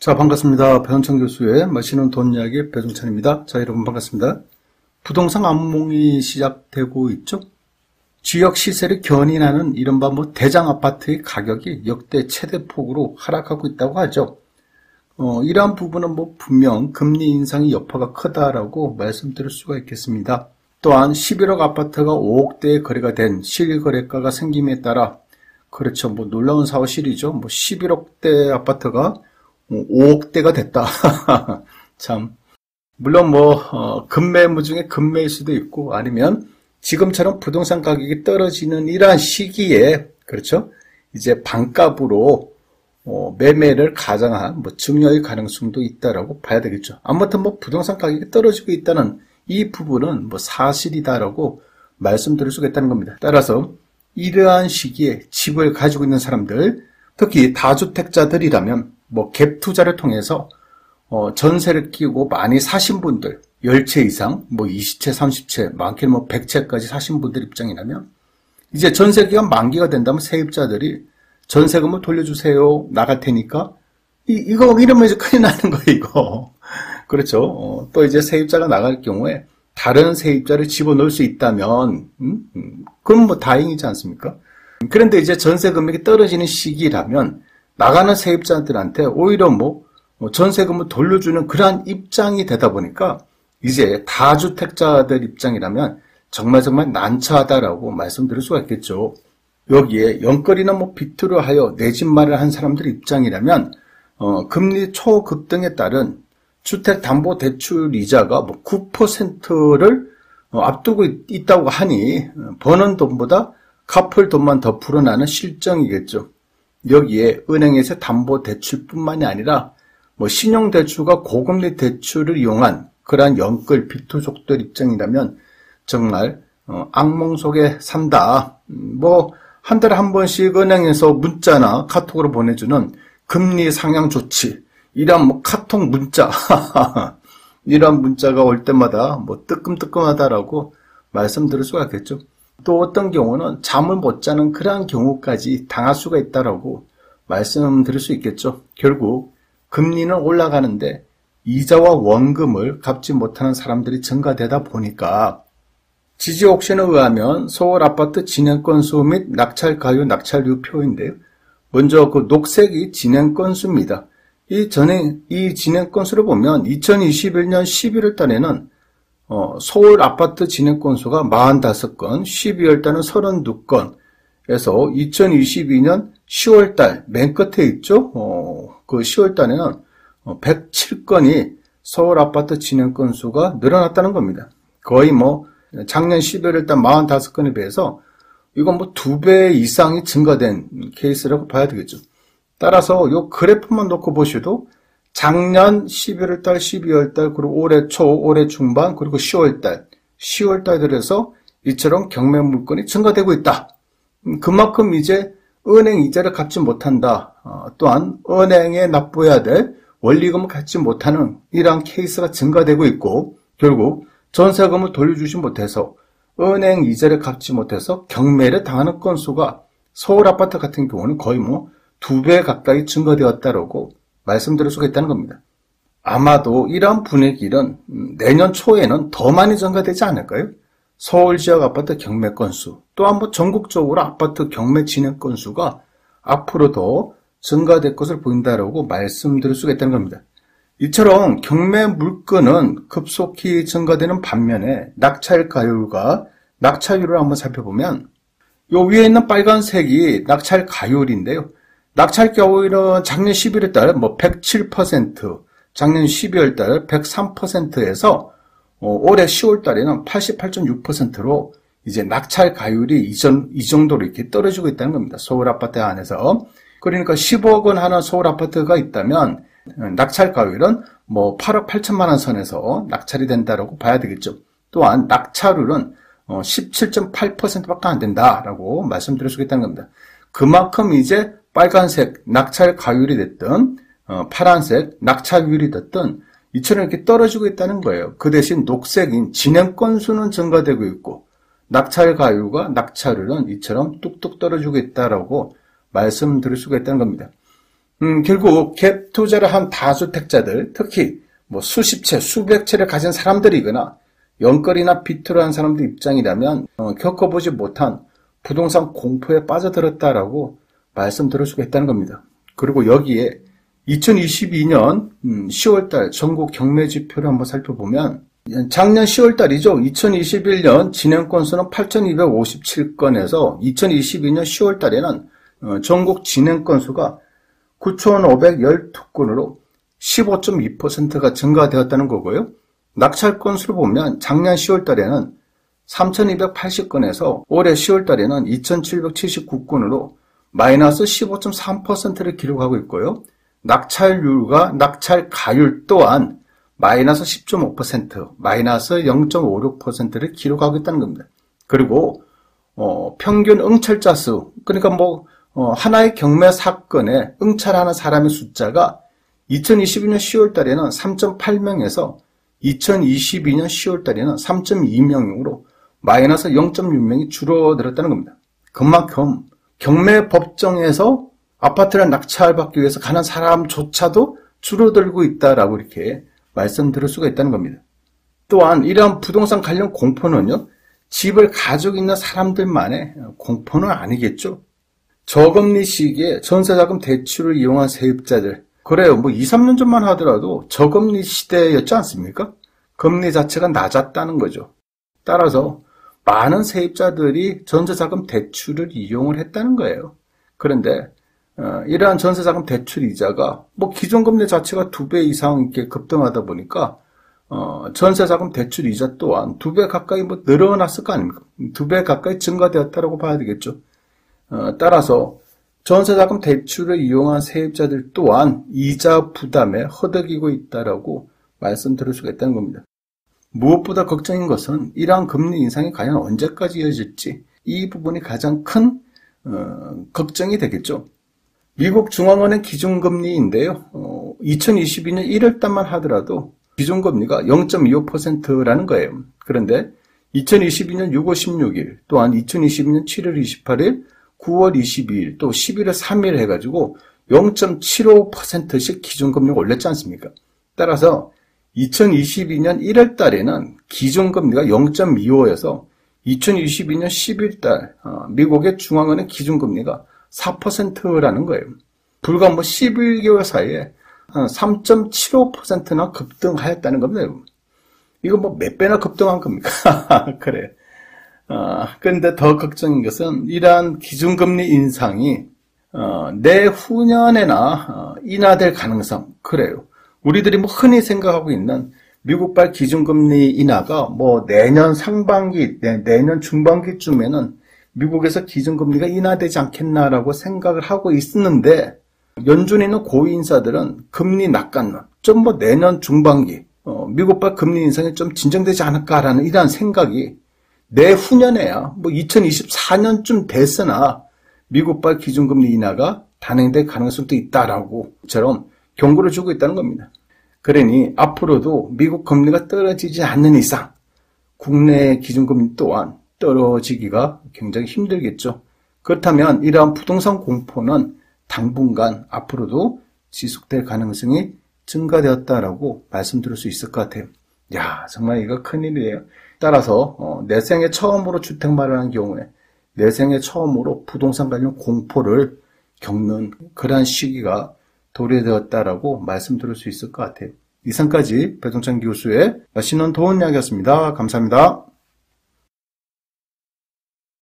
자, 반갑습니다. 배현창 교수의 마시는 돈 이야기 배종찬입니다. 자, 여러분 반갑습니다. 부동산 암몽이 시작되고 있죠? 지역 시세를 견인하는 이른바 대장 아파트의 가격이 역대 최대폭으로 하락하고 있다고 하죠. 이러한 부분은 분명 금리 인상의 여파가 크다라고 말씀드릴 수가 있겠습니다. 또한 11억 아파트가 5억대에 거래가 된 실거래가가 생김에 따라 그렇죠. 놀라운 사실이죠. 11억대 아파트가 5억대가 됐다. 참. 물론 급매물 중에 급매일 수도 있고 아니면 지금처럼 부동산 가격이 떨어지는 이러한 시기에 그렇죠. 이제 반값으로 매매를 가장한 증여의 가능성도 있다라고 봐야 되겠죠. 아무튼 부동산 가격이 떨어지고 있다는 이 부분은 사실이다라고 말씀드릴 수가 있다는 겁니다. 따라서 이러한 시기에 집을 가지고 있는 사람들, 특히 다주택자들이라면 갭 투자를 통해서 전세를 끼고 많이 사신 분들, 10채 이상, 20채, 30채, 많게는 100채까지 사신 분들 입장이라면 이제 전세기간 만기가 된다면 세입자들이 전세금을 돌려주세요. 나갈 테니까 이거 이러면 이제 큰일 나는 거예요, 이거. 그렇죠. 또 이제 세입자가 나갈 경우에 다른 세입자를 집어넣을 수 있다면 그럼 다행이지 않습니까? 그런데 이제 전세 금액이 떨어지는 시기라면 나가는 세입자들한테 오히려 전세금을 돌려주는 그러한 입장이 되다 보니까 이제 다주택자들 입장이라면 정말 난처하다라고 말씀드릴 수가 있겠죠. 여기에 연끌이나 빚으로 하여 내 집 마련을 한 사람들 입장이라면 금리 초급등에 따른 주택담보대출 이자가 9%를 앞두고 있다고 하니 버는 돈보다 갚을 돈만 더 불어나는 실정이겠죠. 여기에 은행에서 담보대출뿐만이 아니라 신용대출과 고금리 대출을 이용한 그러한 연끌 빚투족들 입장이라면 정말 악몽 속에 산다. 한 달에 한 번씩 은행에서 문자나 카톡으로 보내주는 금리 상향 조치, 이런 카톡 문자 이런 문자가 올 때마다 뜨끔뜨끔하다라고 말씀드릴 수가 있겠죠. 또 어떤 경우는 잠을 못 자는 그러한 경우까지 당할 수가 있다라고 말씀드릴 수 있겠죠. 결국 금리는 올라가는데 이자와 원금을 갚지 못하는 사람들이 증가되다 보니까 지지옥션에 의하면 서울 아파트 진행 건수 및 낙찰 가율, 낙찰률 표인데요. 먼저 그 녹색이 진행 건수입니다. 이 진행 건수를 보면 2021년 11월 달에는 서울 아파트 진행 건수가 45건, 12월 달은 32건에서 2022년 10월 달 맨 끝에 있죠. 그 10월 달에는 107건이 서울 아파트 진행 건수가 늘어났다는 겁니다. 거의 작년 11월 달 45건에 비해서 이건 2배 이상이 증가된 케이스라고 봐야 되겠죠. 따라서 이 그래프만 놓고 보셔도 작년 11월 달, 12월 달, 그리고 올해 초, 올해 중반, 그리고 10월 달 들어서 이처럼 경매 물건이 증가되고 있다. 그만큼 이제 은행 이자를 갚지 못한다. 또한 은행에 납부해야 될 원리금을 갚지 못하는 이러한 케이스가 증가되고 있고 결국 전세금을 돌려주지 못해서 은행 이자를 갚지 못해서 경매를 당하는 건수가 서울 아파트 같은 경우는 거의 2배 가까이 증가되었다라고 말씀드릴 수가 있다는 겁니다. 아마도 이러한 분위기는 내년 초에는 더 많이 증가되지 않을까요? 서울 지역 아파트 경매 건수, 또한 전국적으로 아파트 경매 진행 건수가 앞으로 더 증가될 것을 보인다라고 말씀드릴 수가 있다는 겁니다. 이처럼 경매 물건은 급속히 증가되는 반면에 낙찰 가율과 낙찰률을 한번 살펴보면 요 위에 있는 빨간색이 낙찰 가율인데요. 낙찰 가율은 작년 11월 달 107%, 작년 12월 달 103%에서 올해 10월 달에는 88.6%로 이제 낙찰 가율이 이 정도로 이렇게 떨어지고 있다는 겁니다. 서울 아파트 안에서. 그러니까 10억 원 하는 서울 아파트가 있다면 낙찰 가율은 8억 8천만 원 선에서 낙찰이 된다라고 봐야 되겠죠. 또한 낙찰률은 17.8%밖에 안 된다라고 말씀드릴 수 있다는 겁니다. 그만큼 이제 빨간색 낙찰 가율이 됐든 파란색 낙찰률이 됐든 이처럼 이렇게 떨어지고 있다는 거예요. 그 대신 녹색인 진행 건수는 증가되고 있고 낙찰 가율과 낙찰률은 이처럼 뚝뚝 떨어지고 있다라고 말씀드릴 수가 있다는 겁니다. 결국 갭 투자를 한 다주택자들, 특히 뭐 수십 채, 수백 채를 가진 사람들이거나 연끌이나 빚투를 한 사람들 입장이라면 겪어보지 못한 부동산 공포에 빠져들었다라고 말씀드릴 수가 있다는 겁니다. 그리고 여기에 2022년 10월달 전국 경매 지표를 한번 살펴보면 작년 10월달이죠. 2021년 진행 건수는 8,257건에서 2022년 10월달에는 전국 진행 건수가 9,512건으로 15.2%가 증가되었다는 거고요. 낙찰 건수를 보면 작년 10월달에는 3,280건에서 올해 10월달에는 2,779건으로 마이너스 15.3%를 기록하고 있고요. 낙찰 가율 또한 마이너스 10.5%, 마이너스 0.56%를 기록하고 있다는 겁니다. 그리고 평균 응찰자 수, 그러니까 하나의 경매 사건에 응찰하는 사람의 숫자가 2022년 10월 달에는 3.8명에서 2022년 10월 달에는 3.2명으로 마이너스 0.6명이 줄어들었다는 겁니다. 그만큼 경매 법정에서 아파트를 낙찰받기 위해서 가는 사람조차도 줄어들고 있다라고 이렇게 말씀드릴 수가 있다는 겁니다. 또한 이러한 부동산 관련 공포는요, 집을 가지고 있는 사람들만의 공포는 아니겠죠. 저금리 시기에 전세자금 대출을 이용한 세입자들, 그래요. 2, 3년 전만 하더라도 저금리 시대였지 않습니까? 금리 자체가 낮았다는 거죠. 따라서 많은 세입자들이 전세자금 대출을 이용을 했다는 거예요. 그런데 이러한 전세자금 대출 이자가 기존 금리 자체가 2배 이상 이렇게 급등하다 보니까 전세자금 대출 이자 또한 2배 가까이 늘어났을 거 아닙니까? 2배 가까이 증가되었다고 봐야 되겠죠. 따라서 전세자금 대출을 이용한 세입자들 또한 이자 부담에 허덕이고 있다라고 말씀드릴 수가 있다는 겁니다. 무엇보다 걱정인 것은 이러한 금리 인상이 과연 언제까지 이어질지, 이 부분이 가장 큰 걱정이 되겠죠. 미국 중앙은행 기준금리인데요. 2022년 1월달만 하더라도 기준금리가 0.25%라는 거예요. 그런데 2022년 6월 16일, 또한 2022년 7월 28일, 9월 22일, 또 11월 3일 해가지고 0.75%씩 기준금리가 올렸지 않습니까? 따라서 2022년 1월 달에는 기준금리가 0.25여서 2022년 10일 달 미국의 중앙은행 기준금리가 4%라는 거예요. 불과 11개월 사이에 3.75%나 급등하였다는 겁니다. 이거 몇 배나 급등한 겁니까? 그래. 그런데 더 걱정인 것은 이러한 기준금리 인상이 내후년에나 인하될 가능성. 그래요. 우리들이 흔히 생각하고 있는 미국발 기준금리 인하가 내년 상반기, 내년 중반기쯤에는 미국에서 기준금리가 인하되지 않겠나라고 생각을 하고 있었는데, 연준에 있는 고위 인사들은 금리 낙관론, 내년 중반기, 미국발 금리 인상이 좀 진정되지 않을까라는 이러한 생각이 내후년에야 2024년쯤 됐으나 미국발 기준금리 인하가 단행될 가능성도 있다라고 처럼 경고를 주고 있다는 겁니다. 그러니 앞으로도 미국 금리가 떨어지지 않는 이상 국내 기준금리 또한 떨어지기가 굉장히 힘들겠죠. 그렇다면 이러한 부동산 공포는 당분간 앞으로도 지속될 가능성이 증가되었다라고 말씀드릴 수 있을 것 같아요. 야, 정말 이거 큰일이에요. 따라서 내 생애 처음으로 주택 마련한 경우에 내 생애 처음으로 부동산 관련 공포를 겪는 그러한 시기가 도래되었다라고 말씀드릴 수 있을 것 같아요. 이상까지 배종찬 교수의 맛있는 도움 이야기였습니다. 감사합니다.